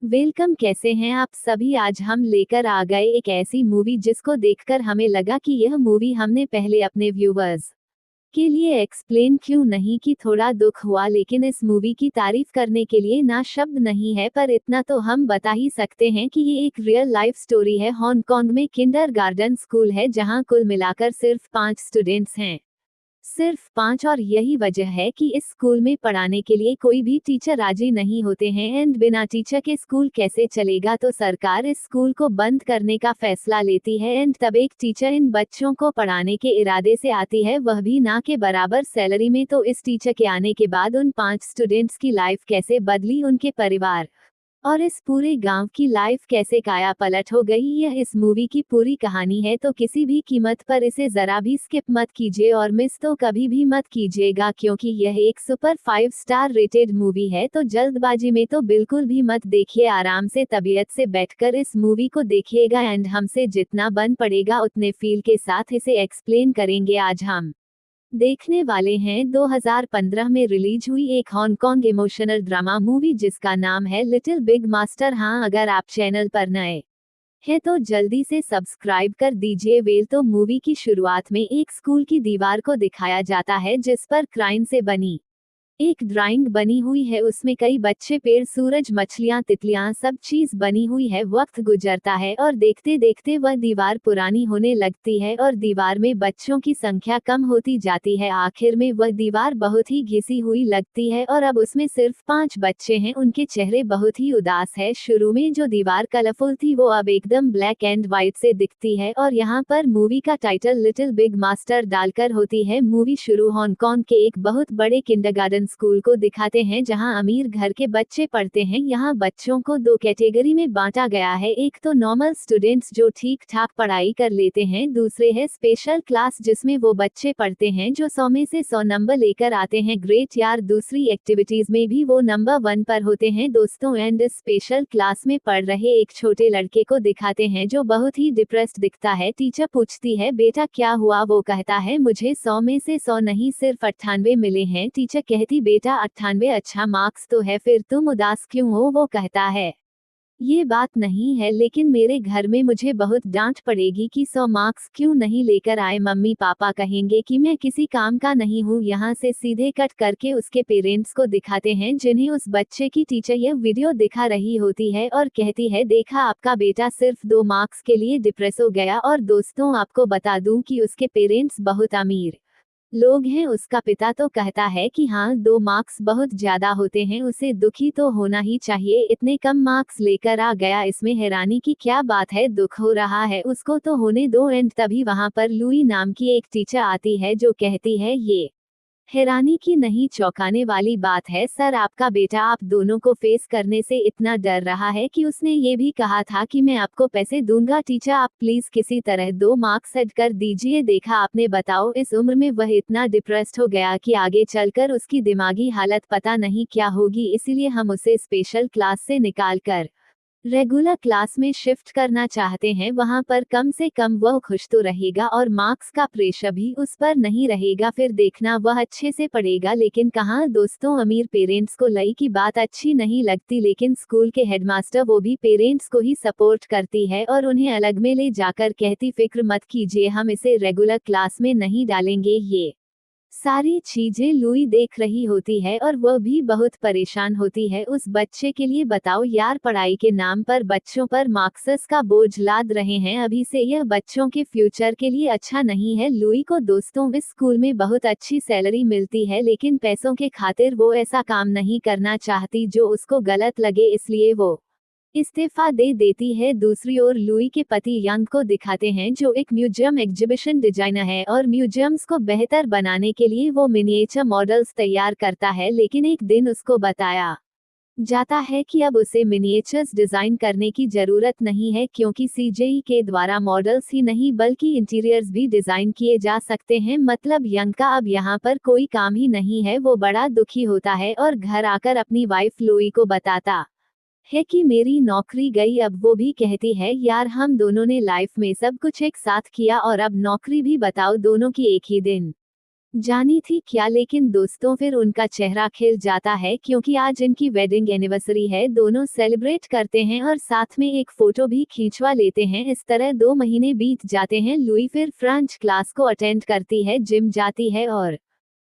Welcome, कैसे हैं आप सभी। आज हम लेकर आ गए एक ऐसी मूवी जिसको देखकर हमें लगा कि यह मूवी हमने पहले अपने व्यूवर्स के लिए एक्सप्लेन क्यों नहीं की। थोड़ा दुख हुआ, लेकिन इस मूवी की तारीफ करने के लिए ना शब्द नहीं है। पर इतना तो हम बता ही सकते हैं कि ये एक रियल लाइफ स्टोरी है। हांगकांग में किंडरगार्टन स्कूल है जहां कुल मिलाकर सिर्फ 5 स्टूडेंट्स हैं। सिर्फ 5, और यही वजह है कि इस स्कूल में पढ़ाने के लिए कोई भी टीचर राजी नहीं होते हैं। एंड बिना टीचर के स्कूल कैसे चलेगा, तो सरकार इस स्कूल को बंद करने का फैसला लेती है। एंड तब एक टीचर इन बच्चों को पढ़ाने के इरादे से आती है, वह भी ना के बराबर सैलरी में। तो इस टीचर के आने के बाद उन 5 स्टूडेंट्स की लाइफ कैसे बदली, उनके परिवार और इस पूरे गांव की लाइफ कैसे काया पलट हो गई, यह इस मूवी की पूरी कहानी है। तो किसी भी कीमत पर इसे जरा भी स्किप मत कीजिए, और मिस तो कभी भी मत कीजिएगा, क्योंकि यह एक सुपर 5 स्टार रेटेड मूवी है। तो जल्दबाजी में तो बिल्कुल भी मत देखिए, आराम से तबीयत से बैठकर इस मूवी को देखिएगा। एंड हमसे जितना बन पड़ेगा उतने फील के साथ इसे एक्सप्लेन करेंगे। आज हम देखने वाले हैं 2015 में रिलीज हुई एक हांगकांग इमोशनल ड्रामा मूवी जिसका नाम है लिटिल बिग मास्टर। हाँ, अगर आप चैनल पर नए हैं तो जल्दी से सब्सक्राइब कर दीजिए। वेल, तो मूवी की शुरुआत में एक स्कूल की दीवार को दिखाया जाता है जिस पर क्राइन से बनी एक ड्राइंग बनी हुई है। उसमें कई बच्चे, पेड़, सूरज, मछलियां, तितलियां, सब चीज बनी हुई है। वक्त गुजरता है और देखते देखते वह दीवार पुरानी होने लगती है और दीवार में बच्चों की संख्या कम होती जाती है। आखिर में वह दीवार बहुत ही घिसी हुई लगती है और अब उसमें सिर्फ 5 बच्चे हैं। उनके चेहरे बहुत ही उदास है। शुरू में जो दीवार कलरफुल थी वो अब एकदम ब्लैक एंड व्हाइट से दिखती है। और यहाँ पर मूवी का टाइटल लिटिल बिग मास्टर डालकर होती है मूवी शुरू। हांगकांग के एक बहुत बड़े किंडरगार्टन स्कूल को दिखाते हैं जहां अमीर घर के बच्चे पढ़ते हैं। यहाँ बच्चों को 2 कैटेगरी में बांटा गया है। एक तो नॉर्मल स्टूडेंट्स जो ठीक ठाक पढ़ाई कर लेते हैं, दूसरे है स्पेशल क्लास जिसमें वो बच्चे पढ़ते हैं जो 100 में से 100 नंबर लेकर आते हैं। ग्रेट यार, दूसरी एक्टिविटीज में भी वो नंबर 1 पर होते हैं दोस्तों। एंड स्पेशल क्लास में पढ़ रहे एक छोटे लड़के को दिखाते हैं जो बहुत ही डिप्रेस्ड दिखता है। टीचर पूछती है, बेटा क्या हुआ? वो कहता है, मुझे 100 में से 100 नहीं, सिर्फ 98 मिले हैं। टीचर कहती, बेटा 98 अच्छा मार्क्स तो है, फिर तुम उदास क्यों हो? वो कहता है, ये बात नहीं है, लेकिन मेरे घर में मुझे बहुत डांट पड़ेगी कि 100 मार्क्स क्यों नहीं लेकर आए। मम्मी पापा कहेंगे कि मैं किसी काम का नहीं हूँ। यहाँ से सीधे कट करके उसके पेरेंट्स को दिखाते हैं जिन्हें उस बच्चे की टीचर यह वीडियो दिखा रही होती है और कहती है, देखा आपका बेटा सिर्फ 2 मार्क्स के लिए डिप्रेस हो गया। और दोस्तों, आपको बता दूं कि उसके पेरेंट्स बहुत अमीर लोग हैं। उसका पिता तो कहता है कि हाँ, 2 मार्क्स बहुत ज्यादा होते हैं, उसे दुखी तो होना ही चाहिए, इतने कम मार्क्स लेकर आ गया, इसमें हैरानी की क्या बात है? दुख हो रहा है उसको तो होने दो। एंड तभी वहां पर लुई नाम की एक टीचर आती है जो कहती है, ये हैरानी की नहीं, चौंकाने वाली बात है सर। आपका बेटा आप दोनों को फेस करने से इतना डर रहा है कि उसने ये भी कहा था कि मैं आपको पैसे दूंगा। टीचर, आप प्लीज किसी तरह 2 मार्क्स ऐड कर दीजिए। देखा आपने, बताओ इस उम्र में वह इतना डिप्रेस्ड हो गया कि आगे चलकर उसकी दिमागी हालत पता नहीं क्या होगी। इसीलिए हम उसे स्पेशल क्लास से निकाल कर रेगुलर क्लास में शिफ्ट करना चाहते हैं। वहां पर कम से कम वह खुश तो रहेगा और मार्क्स का प्रेशर भी उस पर नहीं रहेगा। फिर देखना वह अच्छे से पढ़ेगा। लेकिन कहाँ दोस्तों, अमीर पेरेंट्स को लई की बात अच्छी नहीं लगती, लेकिन स्कूल के हेडमास्टर वो भी पेरेंट्स को ही सपोर्ट करती है और उन्हें अलग में ले जाकर कहती, फिक्र मत कीजिए, हम इसे रेगुलर क्लास में नहीं डालेंगे। ये सारी चीजें लुई देख रही होती है और वह भी बहुत परेशान होती है उस बच्चे के लिए। बताओ यार, पढ़ाई के नाम पर बच्चों पर मार्क्सेस का बोझ लाद रहे हैं। अभी से यह बच्चों के फ्यूचर के लिए अच्छा नहीं है। लुई को दोस्तों इस स्कूल में बहुत अच्छी सैलरी मिलती है, लेकिन पैसों के खातिर वो ऐसा काम नहीं करना चाहती जो उसको गलत लगे, इसलिए वो इस्तीफा दे देती है। दूसरी ओर लुई के पति यंग को दिखाते हैं जो एक म्यूजियम एग्जीबिशन डिजाइनर है और म्यूजियम्स को बेहतर बनाने के लिए वो मिनिएचर मॉडल्स तैयार करता है। लेकिन एक दिन उसको बताया जाता है कि अब उसे मिनिएचर्स डिजाइन करने की जरूरत नहीं है, क्योंकि सीजेई के द्वारा मॉडल्स ही नहीं बल्कि इंटीरियर्स भी डिजाइन किए जा सकते हैं। मतलब यंग का अब यहाँ पर कोई काम ही नहीं है। वो बड़ा दुखी होता है और घर आकर अपनी वाइफ लुई को बताता है कि मेरी नौकरी गई। अब वो भी कहती है, यार हम दोनों ने लाइफ में सब कुछ एक साथ किया और अब नौकरी भी, बताओ दोनों की एक ही दिन जानी थी क्या, लेकिन दोस्तों फिर उनका चेहरा खिल जाता है क्योंकि आज इनकी वेडिंग एनिवर्सरी है। दोनों सेलिब्रेट करते हैं और साथ में एक फोटो भी खींचवा लेते हैं। इस तरह 2 महीने बीत जाते हैं। लुई फिर फ्रेंच क्लास को अटेंड करती है, जिम जाती है और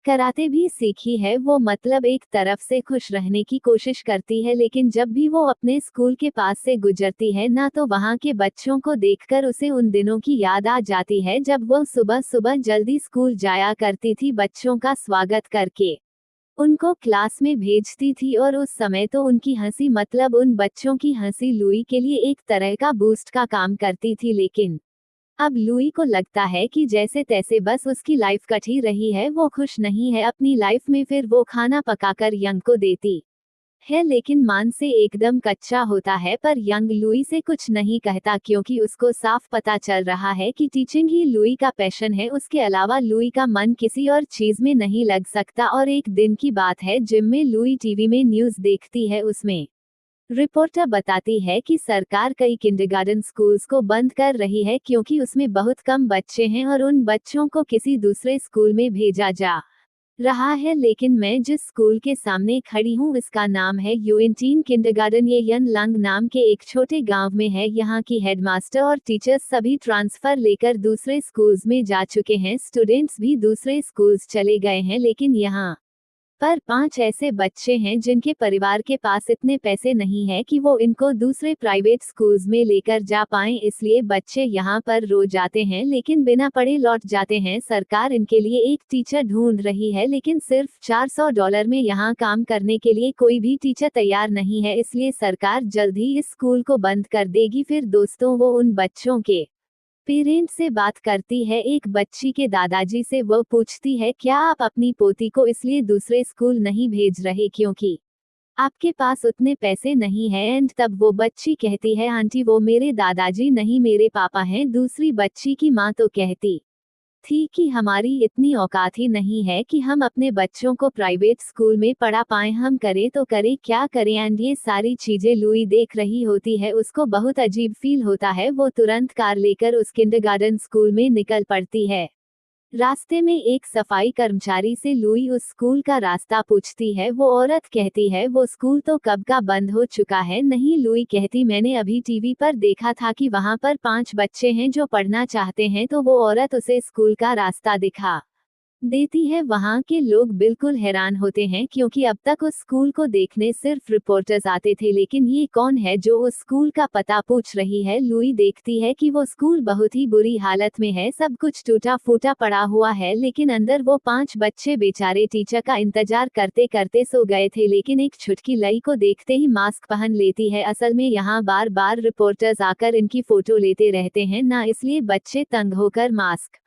कराटे भी सीखी है। वो मतलब एक तरफ से खुश रहने की कोशिश करती है, लेकिन जब भी वो अपने स्कूल के पास से गुजरती है ना, तो वहाँ के बच्चों को देखकर उसे उन दिनों की याद आ जाती है जब वो सुबह सुबह जल्दी स्कूल जाया करती थी, बच्चों का स्वागत करके उनको क्लास में भेजती थी। और उस समय तो उनकी हंसी, मतलब उन बच्चों की हंसी लुई के लिए एक तरह का बूस्ट का काम करती थी। लेकिन अब लुई को लगता है कि जैसे तैसे बस उसकी लाइफ कट ही रही है, वो खुश नहीं है अपनी लाइफ में। फिर वो खाना पकाकर यंग को देती है, लेकिन मान से एकदम कच्चा होता है। पर यंग लुई से कुछ नहीं कहता क्योंकि उसको साफ पता चल रहा है कि टीचिंग ही लुई का पैशन है। उसके अलावा लुई का मन किसी और चीज में नहीं लग सकता। और एक दिन की बात है, जिम में लुई टीवी में न्यूज देखती है। उसमें रिपोर्टर बताती है कि सरकार कई किंडरगार्टन स्कूल्स को बंद कर रही है क्योंकि उसमें बहुत कम बच्चे हैं और उन बच्चों को किसी दूसरे स्कूल में भेजा जा रहा है। लेकिन मैं जिस स्कूल के सामने खड़ी हूँ, इसका नाम है यूएनटीन किंडरगार्टन। ये यन लंग नाम के एक छोटे गांव में है। यहाँ की हेडमास्टर और टीचर्स सभी ट्रांसफर लेकर दूसरे स्कूल्स में जा चुके हैं। स्टूडेंट्स भी दूसरे स्कूल्स चले गए हैं, लेकिन यहाँ पर 5 ऐसे बच्चे हैं जिनके परिवार के पास इतने पैसे नहीं है कि वो इनको दूसरे प्राइवेट स्कूल्स में लेकर जा पाएं। इसलिए बच्चे यहाँ पर रो जाते हैं, लेकिन बिना पढ़े लौट जाते हैं। सरकार इनके लिए एक टीचर ढूंढ रही है, लेकिन सिर्फ $400 में यहाँ काम करने के लिए कोई भी टीचर तैयार नहीं है। इसलिए सरकार जल्द ही इस स्कूल को बंद कर देगी। फिर दोस्तों, वो उन बच्चों के पेरेंट्स से बात करती है। एक बच्ची के दादाजी से वो पूछती है, क्या आप अपनी पोती को इसलिए दूसरे स्कूल नहीं भेज रहे क्योंकि आपके पास उतने पैसे नहीं है? एंड तब वो बच्ची कहती है, आंटी वो मेरे दादाजी नहीं, मेरे पापा हैं। दूसरी बच्ची की माँ तो कहती थी कि हमारी इतनी औकात ही नहीं है कि हम अपने बच्चों को प्राइवेट स्कूल में पढ़ा पाएं, हम करें तो करें क्या करें। एंड ये सारी चीजें लुई देख रही होती है। उसको बहुत अजीब फील होता है। वो तुरंत कार लेकर उस किंडरगार्टन स्कूल में निकल पड़ती है। रास्ते में एक सफाई कर्मचारी से लुई उस स्कूल का रास्ता पूछती है। वो औरत कहती है, वो स्कूल तो कब का बंद हो चुका है। नहीं, लुई कहती, मैंने अभी टीवी पर देखा था कि वहाँ पर 5 बच्चे हैं जो पढ़ना चाहते हैं। तो वो औरत उसे स्कूल का रास्ता दिखा देती है। वहाँ के लोग बिल्कुल हैरान होते हैं क्योंकि अब तक उस स्कूल को देखने सिर्फ रिपोर्टर्स आते थे, लेकिन ये कौन है जो उस स्कूल का पता पूछ रही है? लुई देखती है कि वो स्कूल बहुत ही बुरी हालत में है, सब कुछ टूटा फूटा पड़ा हुआ है, लेकिन अंदर वो 5 बच्चे बेचारे टीचर का इंतजार करते करते सो गए थे। लेकिन एक छुटकी लई को देखते ही मास्क पहन लेती है। असल में यहाँ बार बार रिपोर्टर्स आकर इनकी फोटो लेते रहते हैं ना, इसलिए बच्चे तंग होकर मास्क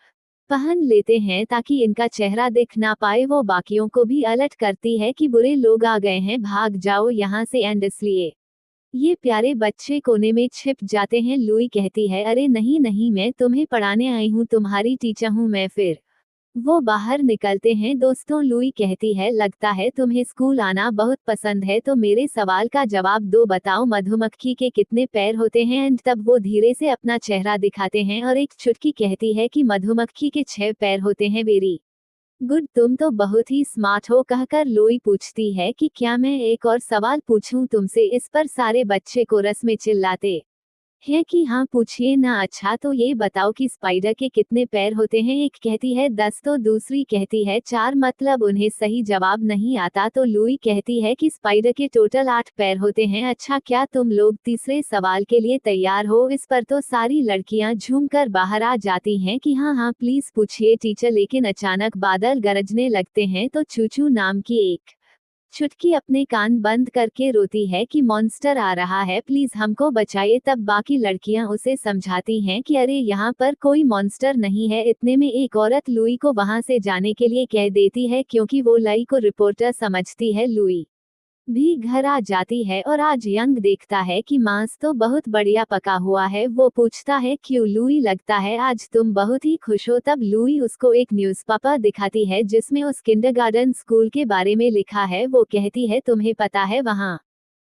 पहन लेते हैं ताकि इनका चेहरा दिख ना पाए। वो बाकियों को भी अलर्ट करती है कि बुरे लोग आ गए हैं, भाग जाओ यहाँ से। एंड इसलिए ये प्यारे बच्चे कोने में छिप जाते हैं। लुई कहती है, अरे नहीं नहीं, मैं तुम्हें पढ़ाने आई हूँ, तुम्हारी टीचर हूँ मैं। फिर वो बाहर निकलते हैं। दोस्तों, लुई कहती है, लगता है तुम्हें स्कूल आना बहुत पसंद है, तो मेरे सवाल का जवाब दो, बताओ मधुमक्खी के कितने पैर होते हैं? एंड तब वो धीरे से अपना चेहरा दिखाते हैं और एक चुटकी कहती है कि मधुमक्खी के 6 पैर होते हैं। वेरी गुड, तुम तो बहुत ही स्मार्ट हो। कहकर लुई पूछती है कि क्या मैं एक और सवाल पूछूं तुमसे? इस पर सारे बच्चे कोरस में चिल्लाते है कि हाँ पूछिए ना। अच्छा तो ये बताओ कि स्पाइडर के कितने पैर होते हैं? एक कहती है 10 तो दूसरी कहती है 4। मतलब उन्हें सही जवाब नहीं आता। तो लुई कहती है कि स्पाइडर के टोटल 8 पैर होते हैं। अच्छा, क्या तुम लोग तीसरे सवाल के लिए तैयार हो? इस पर तो सारी लड़कियां झूमकर बाहर आ जाती हैं कि हाँ हाँ प्लीज पूछिए टीचर। लेकिन अचानक बादल गरजने लगते हैं तो चूचू नाम की एक छुटकी अपने कान बंद करके रोती है कि मॉन्स्टर आ रहा है, प्लीज हमको बचाइए। तब बाकी लड़कियां उसे समझाती हैं कि अरे यहाँ पर कोई मॉन्स्टर नहीं है। इतने में एक औरत लुई को वहां से जाने के लिए कह देती है क्योंकि वो लई को रिपोर्टर समझती है। लुई भी घर आ जाती है और आज यंग देखता है कि मांस तो बहुत बढ़िया पका हुआ है। वो पूछता है, क्यों लुई, लगता है आज तुम बहुत ही खुश हो। तब लुई उसको एक न्यूज़पेपर दिखाती है जिसमें उस किंडरगार्टन स्कूल के बारे में लिखा है। वो कहती है, तुम्हें पता है वहाँ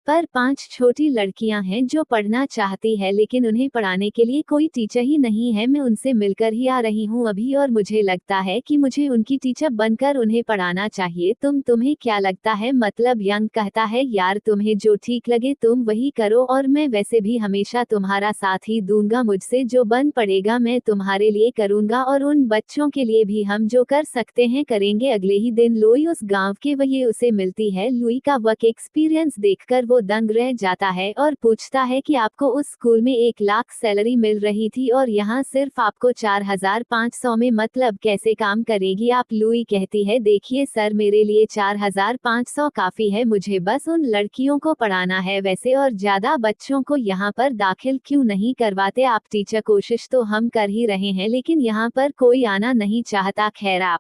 पर 5 छोटी लड़कियां हैं जो पढ़ना चाहती है लेकिन उन्हें पढ़ाने के लिए कोई टीचर ही नहीं है। मैं उनसे मिलकर ही आ रही हूँ अभी और मुझे लगता है कि मुझे उनकी टीचर बनकर उन्हें पढ़ाना चाहिए। तुम्हें क्या लगता है? मतलब यंग कहता है यार तुम्हें जो ठीक लगे तुम वही करो और मैं वैसे भी हमेशा तुम्हारा साथ ही दूंगा। मुझसे जो बन पड़ेगा मैं तुम्हारे लिए करूंगा और उन बच्चों के लिए भी हम जो कर सकते हैं करेंगे। अगले ही दिन लुई उस गांव के वही उसे मिलती है। लुई का वर्क एक्सपीरियंस देखकर वो दंग रह जाता है और पूछता है कि आपको उस स्कूल में 1 लाख सैलरी मिल रही थी और यहाँ सिर्फ आपको 4500 में, मतलब कैसे काम करेगी आप? लुई कहती है देखिए सर मेरे लिए 4500 काफी है, मुझे बस उन लड़कियों को पढ़ाना है वैसे और ज्यादा बच्चों को यहाँ पर दाखिल क्यों नहीं करवाते आप टीचर? कोशिश तो हम कर ही रहे हैं लेकिन यहाँ पर कोई आना नहीं चाहता। खैर आप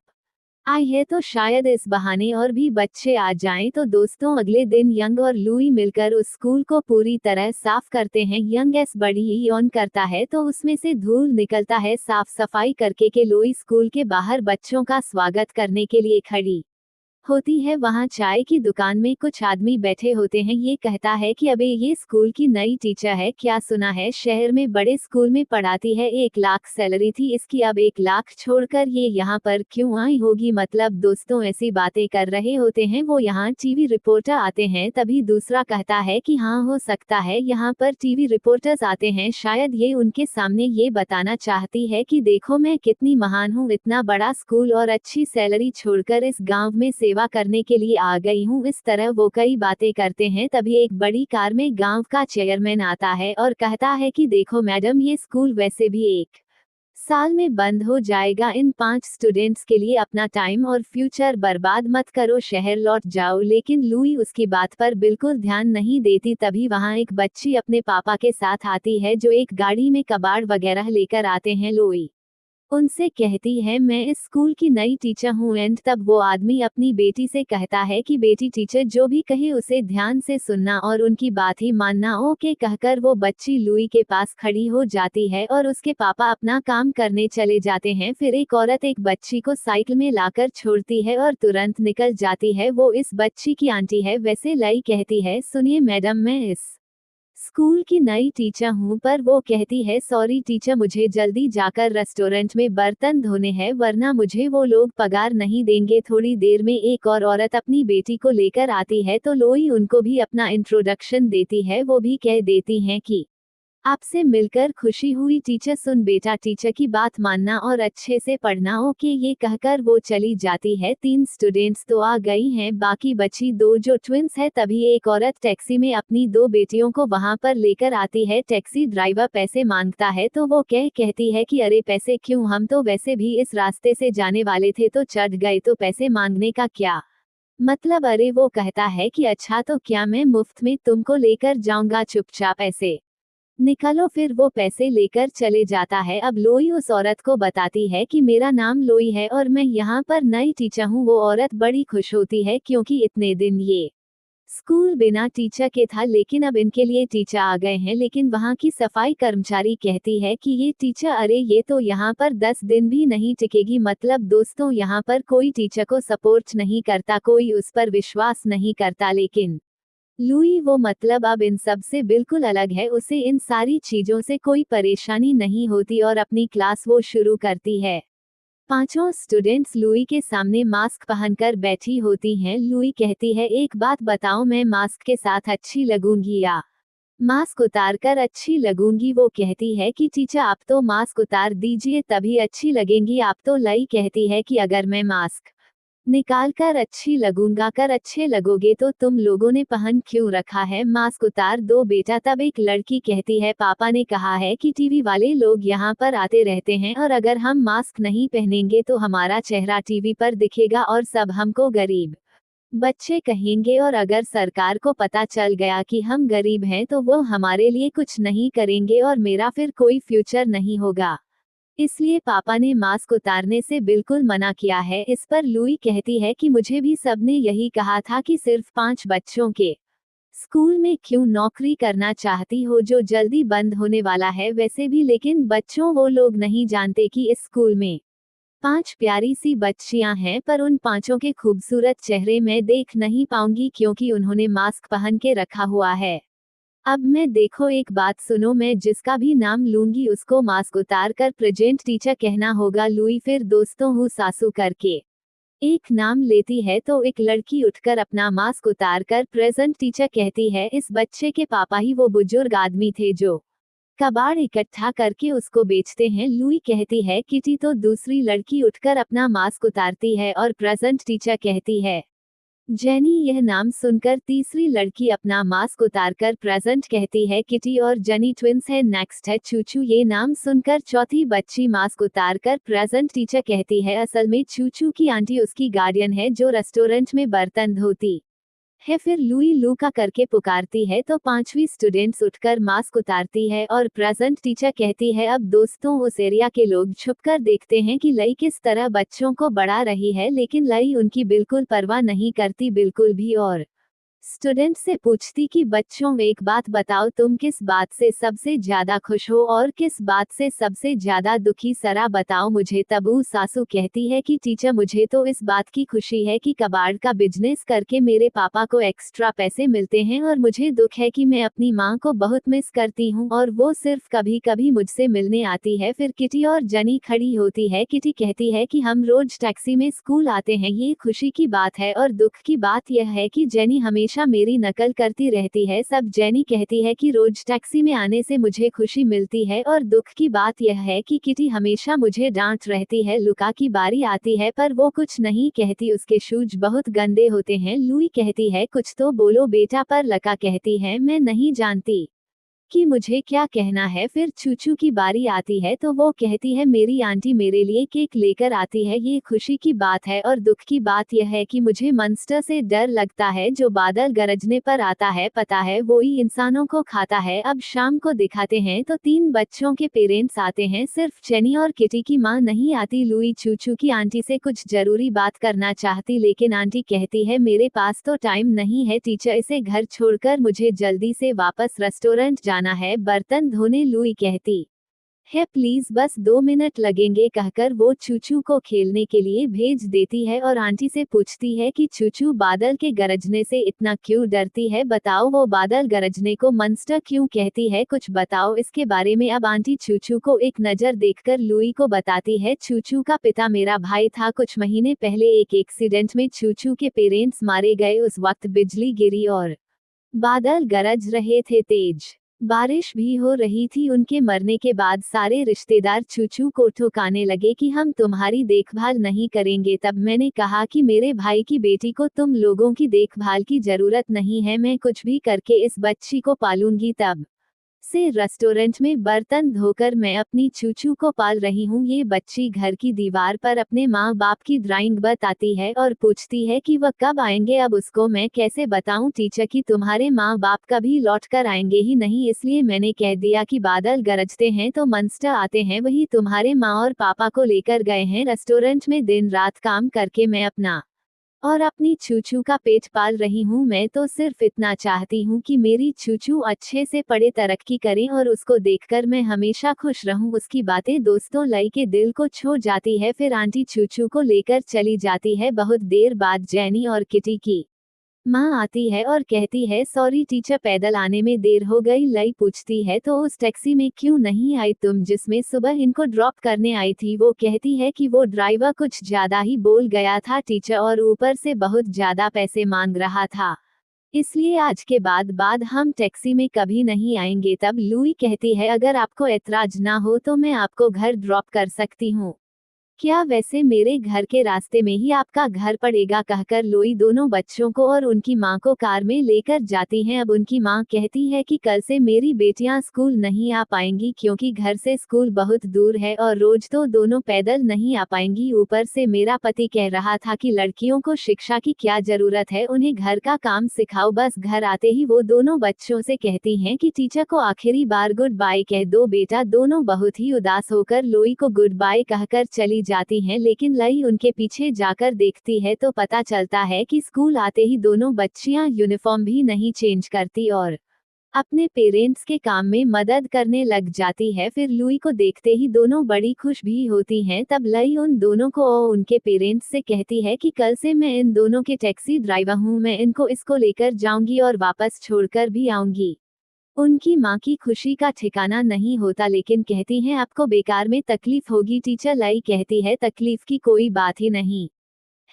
आई है तो शायद इस बहाने और भी बच्चे आ जाएं। तो दोस्तों अगले दिन यंग और लुई मिलकर उस स्कूल को पूरी तरह साफ करते हैं। यंग एस बड़ी ही ऑन करता है तो उसमें से धूल निकलता है। साफ सफाई करके के लुई स्कूल के बाहर बच्चों का स्वागत करने के लिए खड़ी होती है। वहाँ चाय की दुकान में कुछ आदमी बैठे होते हैं। ये कहता है कि अबे ये स्कूल की नई टीचर है क्या? सुना है शहर में बड़े स्कूल में पढ़ाती है, 1 लाख सैलरी थी इसकी, अब 1 लाख छोड़कर ये यहाँ पर क्यों आई होगी? मतलब दोस्तों ऐसी बातें कर रहे होते हैं वो यहाँ टीवी रिपोर्टर आते हैं। तभी दूसरा कहता है कि हाँ हो सकता है यहाँ पर टीवी रिपोर्टर्स आते हैं, शायद ये उनके सामने ये बताना चाहती है कि देखो मैं कितनी महान हूँ, इतना बड़ा स्कूल और अच्छी सैलरी छोड़कर इस गाँव में सेवा करने के लिए आ गई हूँ। इस तरह वो कई बातें करते हैं। तभी एक बड़ी कार में गांव का चेयरमैन आता है और कहता है कि देखो मैडम ये स्कूल वैसे भी 1 साल में बंद हो जाएगा, इन 5 स्टूडेंट्स के लिए अपना टाइम और फ्यूचर बर्बाद मत करो, शहर लौट जाओ। लेकिन लुई उसकी बात पर बिल्कुल ध्यान नहीं देती। तभी वहाँ एक बच्ची अपने पापा के साथ आती है जो एक गाड़ी में कबाड़ वगैरह लेकर आते हैं। लुई उनसे कहती है मैं इस स्कूल की नई टीचर हूँ। एंड तब वो आदमी अपनी बेटी से कहता है कि बेटी टीचर जो भी कहे उसे ध्यान से सुनना और उनकी बात ही मानना। ओके कहकर वो बच्ची लुई के पास खड़ी हो जाती है और उसके पापा अपना काम करने चले जाते हैं। फिर एक औरत एक बच्ची को साइकिल में लाकर छोड़ती है और तुरंत निकल जाती है। वो इस बच्ची की आंटी है। वैसे लई कहती है सुनिए मैडम मैं इस स्कूल की नई टीचर हूँ, पर वो कहती है सॉरी टीचर मुझे जल्दी जाकर रेस्टोरेंट में बर्तन धोने हैं वरना मुझे वो लोग पगार नहीं देंगे। थोड़ी देर में एक और औरत अपनी बेटी को लेकर आती है तो लुई उनको भी अपना इंट्रोडक्शन देती है। वो भी कह देती हैं कि आपसे मिलकर खुशी हुई टीचर। सुन बेटा टीचर की बात मानना और अच्छे से पढ़ना। ओके ये कहकर वो चली जाती है। 3 स्टूडेंट्स तो आ गई हैं, बाकी बची 2 जो ट्विंस है। तभी एक औरत टैक्सी में अपनी 2 बेटियों को वहां पर लेकर आती है। टैक्सी ड्राइवर पैसे मांगता है तो वो कहती है कि अरे पैसे क्यों, हम तो वैसे भी इस रास्ते से जाने वाले थे तो चढ़ गए, तो पैसे मांगने का क्या मतलब? अरे वो कहता है कि अच्छा तो क्या मैं मुफ्त में तुमको लेकर जाऊंगा, चुपचाप ऐसे निकलो। फिर वो पैसे लेकर चले जाता है। अब लुई उस औरत को बताती है कि मेरा नाम लुई है और मैं यहाँ पर नई टीचर हूँ। वो औरत बड़ी खुश होती है क्योंकि इतने दिन ये स्कूल बिना टीचर के था लेकिन अब इनके लिए टीचर आ गए हैं। लेकिन वहाँ की सफाई कर्मचारी कहती है कि ये टीचर, अरे ये तो यहाँ पर 10 दिन भी नहीं टिकेगी। मतलब दोस्तों यहाँ पर कोई टीचर को सपोर्ट नहीं करता, कोई उस पर विश्वास नहीं करता। लेकिन लुई वो मतलब अब इन सब से बिल्कुल अलग है, उसे इन सारी चीजों से कोई परेशानी नहीं होती और अपनी क्लास वो शुरू करती है। 5 स्टूडेंट्स लुई के सामने मास्क पहनकर बैठी होती हैं। लुई कहती है एक बात बताओ, मैं मास्क के साथ अच्छी लगूंगी या मास्क उतार कर अच्छी लगूंगी? वो कहती है कि टीचर आप तो मास्क उतार दीजिए तभी अच्छी लगेंगी आप तो। लई कहती है कि अगर मैं मास्क निकाल कर अच्छी लगूंगा कर अच्छे लगोगे तो तुम लोगों ने पहन क्यों रखा है? मास्क उतार दो बेटा। तब एक लड़की कहती है पापा ने कहा है कि टीवी वाले लोग यहाँ पर आते रहते हैं और अगर हम मास्क नहीं पहनेंगे तो हमारा चेहरा टीवी पर दिखेगा और सब हमको गरीब बच्चे कहेंगे और अगर सरकार को पता चल गया कि हम गरीब हैं तो वो हमारे लिए कुछ नहीं करेंगे और मेरा फिर कोई फ्यूचर नहीं होगा। इसलिए पापा ने मास्क उतारने से बिल्कुल मना किया है। इस पर लुई कहती है कि मुझे भी सबने यही कहा था कि सिर्फ 5 बच्चों के स्कूल में क्यों नौकरी करना चाहती हो जो जल्दी बंद होने वाला है वैसे भी। लेकिन बच्चों वो लोग नहीं जानते कि इस स्कूल में 5 प्यारी सी बच्चियां हैं, पर उन पांचों के खूबसूरत चेहरे मैं देख नहीं पाऊंगी क्योंकि उन्होंने मास्क पहन के रखा हुआ है। अब मैं देखो एक बात सुनो, मैं जिसका भी नाम लूंगी उसको मास्क उतार कर प्रेजेंट टीचर कहना होगा। लुई फिर दोस्तों हूँ सासू करके एक नाम लेती है तो एक लड़की उठकर अपना मास्क उतार कर प्रेजेंट टीचर कहती है। इस बच्चे के पापा ही वो बुजुर्ग आदमी थे जो कबाड़ इकट्ठा करके उसको बेचते हैं। लुई कहती है किटी, तो दूसरी लड़की उठकर अपना मास्क उतारती है और प्रेजेंट टीचर कहती है जेनी। यह नाम सुनकर तीसरी लड़की अपना मास्क उतारकर प्रेजेंट कहती है किटी, और जेनी ट्विंस है। नेक्स्ट है चूचू। ये नाम सुनकर चौथी बच्ची मास्क उतारकर प्रेजेंट टीचर कहती है असल में चूचू की आंटी उसकी गार्डियन है जो रेस्टोरेंट में बर्तन धोती है। फिर लुई लूका करके पुकारती है तो पांचवी स्टूडेंट्स उठकर मास्क उतारती है और प्रेजेंट टीचर कहती है। अब दोस्तों उस एरिया के लोग छुपकर देखते हैं कि लई किस तरह बच्चों को बढ़ा रही है, लेकिन लई उनकी बिल्कुल परवाह नहीं करती, बिल्कुल भी। और स्टूडेंट से पूछती कि बच्चों एक बात बताओ, तुम किस बात से सबसे ज्यादा खुश हो और किस बात से सबसे ज्यादा दुखी, सरा बताओ मुझे। तबू सासू कहती है कि टीचर मुझे तो इस बात की खुशी है कि कबाड़ का बिजनेस करके मेरे पापा को एक्स्ट्रा पैसे मिलते हैं, और मुझे दुख है कि मैं अपनी माँ को बहुत मिस करती हूँ और वो सिर्फ कभी कभी मुझसे मिलने आती है। फिर किटी और जनी खड़ी होती है। किटी कहती है कि हम रोज टैक्सी में स्कूल आते हैं, ये खुशी की बात है, और दुख की बात यह है कि जेनी हमेशा मेरी नकल करती रहती है। सब जेनी कहती है कि रोज टैक्सी में आने से मुझे खुशी मिलती है, और दुख की बात यह है कि किटी हमेशा मुझे डांट रहती है। लुका की बारी आती है पर वो कुछ नहीं कहती, उसके शूज बहुत गंदे होते हैं। लुई कहती है कुछ तो बोलो बेटा, पर लका कहती है मैं नहीं जानती कि मुझे क्या कहना है। फिर चूचू की बारी आती है तो वो कहती है मेरी आंटी मेरे लिए केक लेकर आती है, ये खुशी की बात है। और दुख की बात यह है कि मुझे मॉन्स्टर से डर लगता है जो बादल गरजने पर आता है, पता है वो ही इंसानों को खाता है। अब शाम को दिखाते हैं तो 3 बच्चों के पेरेंट्स आते हैं, सिर्फ जेनी और किटी की माँ नहीं आती। लुई चूचू की आंटी से कुछ जरूरी बात करना चाहती, लेकिन आंटी कहती है मेरे पास तो टाइम नहीं है टीचर, इसे घर छोड़कर मुझे जल्दी से वापस रेस्टोरेंट जाना है बर्तन धोने। लुई कहती है प्लीज बस 2 मिनट लगेंगे, कहकर वो चूचू को खेलने के लिए भेज देती है और आंटी से पूछती है कि चूचू बादल के गरजने से इतना क्यों डरती है, बताओ वो बादल गरजने को मॉन्स्टर क्यों कहती है, कुछ बताओ इसके बारे में। अब आंटी चूचू को एक नजर देखकर लुई को बताती है चूचू का पिता मेरा भाई था, कुछ महीने पहले एक एक्सीडेंट में चूचू के पेरेंट्स मारे गए। उस वक्त बिजली गिरी और बादल गरज रहे थे, तेज बारिश भी हो रही थी। उनके मरने के बाद सारे रिश्तेदार चूचू को ठुकाने लगे कि हम तुम्हारी देखभाल नहीं करेंगे। तब मैंने कहा कि मेरे भाई की बेटी को तुम लोगों की देखभाल की जरूरत नहीं है, मैं कुछ भी करके इस बच्ची को पालूंगी। तब से रेस्टोरेंट में बर्तन धोकर मैं अपनी चूचू को पाल रही हूँ। ये बच्ची घर की दीवार पर अपने माँ बाप की ड्राइंग बताती है और पूछती है कि वह कब आएंगे। अब उसको मैं कैसे बताऊं टीचर कि तुम्हारे माँ बाप कभी लौट कर आएंगे ही नहीं, इसलिए मैंने कह दिया कि बादल गरजते हैं तो मॉन्स्टर आते हैं, वही तुम्हारे माँ और पापा को लेकर गए हैं। रेस्टोरेंट में दिन रात काम करके मैं अपना और अपनी चूचू का पेट पाल रही हूँ। मैं तो सिर्फ इतना चाहती हूँ कि मेरी चूचू अच्छे से पढ़े, तरक्की करें और उसको देखकर मैं हमेशा खुश रहूँ। उसकी बातें दोस्तों लई के दिल को छू जाती है। फिर आंटी चूचू को लेकर चली जाती है। बहुत देर बाद जेनी और किटी की माँ आती है और कहती है सॉरी टीचर, पैदल आने में देर हो गई। लई पूछती है तो उस टैक्सी में क्यों नहीं आई तुम जिसमें सुबह इनको ड्रॉप करने आई थी। वो कहती है कि वो ड्राइवर कुछ ज्यादा ही बोल गया था टीचर, और ऊपर से बहुत ज्यादा पैसे मांग रहा था, इसलिए आज के बाद हम टैक्सी में कभी नहीं आएंगे। तब लुई कहती है अगर आपको ऐतराज ना हो तो मैं आपको घर ड्रॉप कर सकती हूँ, क्या वैसे मेरे घर के रास्ते में ही आपका घर पड़ेगा, कहकर लुई दोनों बच्चों को और उनकी माँ को कार में लेकर जाती हैं। अब उनकी माँ कहती है कि कल से मेरी बेटियां स्कूल नहीं आ पाएंगी क्योंकि घर से स्कूल बहुत दूर है और रोज तो दोनों पैदल नहीं आ पाएंगी। ऊपर से मेरा पति कह रहा था कि लड़कियों को शिक्षा की क्या जरूरत है, उन्हें घर का काम सिखाओ। बस घर आते ही वो दोनों बच्चों से कहती हैं कि टीचर को आखिरी बार गुड बाय कह दो बेटा। दोनों बहुत ही उदास होकर लुई को गुड बाय कहकर चली जाती हैं, लेकिन लई उनके पीछे जाकर देखती है तो पता चलता है कि स्कूल आते ही दोनों बच्चियां यूनिफॉर्म भी नहीं चेंज करती और अपने पेरेंट्स के काम में मदद करने लग जाती है। फिर लुई को देखते ही दोनों बड़ी खुश भी होती हैं। तब लई उन दोनों को और उनके पेरेंट्स से कहती है कि कल से मैं इन दोनों के टैक्सी ड्राइवर हूँ, मैं इनको इसको लेकर जाऊंगी और वापस छोड़कर भी आऊंगी। उनकी माँ की खुशी का ठिकाना नहीं होता, लेकिन कहती हैं आपको बेकार में तकलीफ होगी। टीचर लाई कहती है तकलीफ की कोई बात ही नहीं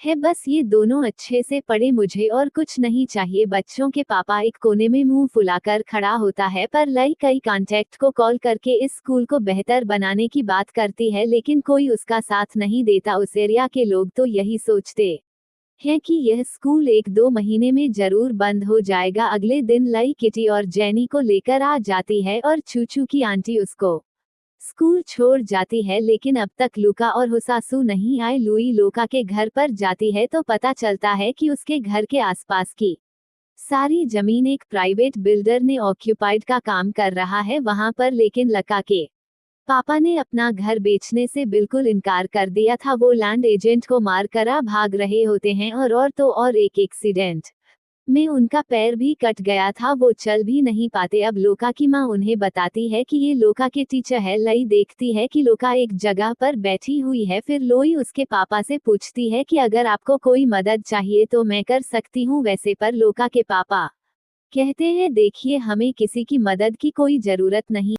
है, बस ये दोनों अच्छे से पढ़े, मुझे और कुछ नहीं चाहिए। बच्चों के पापा एक कोने में मुंह फुलाकर खड़ा होता है, पर लई कई कॉन्टैक्ट को कॉल करके इस स्कूल को बेहतर बनाने की बात करती है, लेकिन कोई उसका साथ नहीं देता। उस एरिया के लोग तो यही सोचते हैं कि यह स्कूल 1-2 महीने में जरूर बंद हो जाएगा। अगले दिन लई किटी और जेनी को लेकर आ जाती है और चूचू की आंटी उसको स्कूल छोड़ जाती है, लेकिन अब तक लूका और हुसासू नहीं आए। लुई लोका के घर पर जाती है तो पता चलता है कि उसके घर के आसपास की सारी जमीन एक प्राइवेट बिल्डर ने ऑक्यूपाइड का काम कर रहा है वहां पर, लेकिन लका के पापा ने अपना घर बेचने से बिल्कुल इनकार कर दिया था। वो लैंड एजेंट को मारकर भाग रहे होते हैं और तो और एक एक्सीडेंट में उनका पैर भी कट गया था, वो चल भी नहीं पाते। अब लोका की माँ उन्हें बताती है कि ये लोका के टीचर है। लई देखती है कि लोका एक जगह पर बैठी हुई है। फिर लोई उसके पापा से पूछती है कि अगर आपको कोई मदद चाहिए तो मैं कर सकती हूँ वैसे, पर लोका के पापा कहते हैं देखिए हमें किसी की मदद की कोई जरूरत नहीं।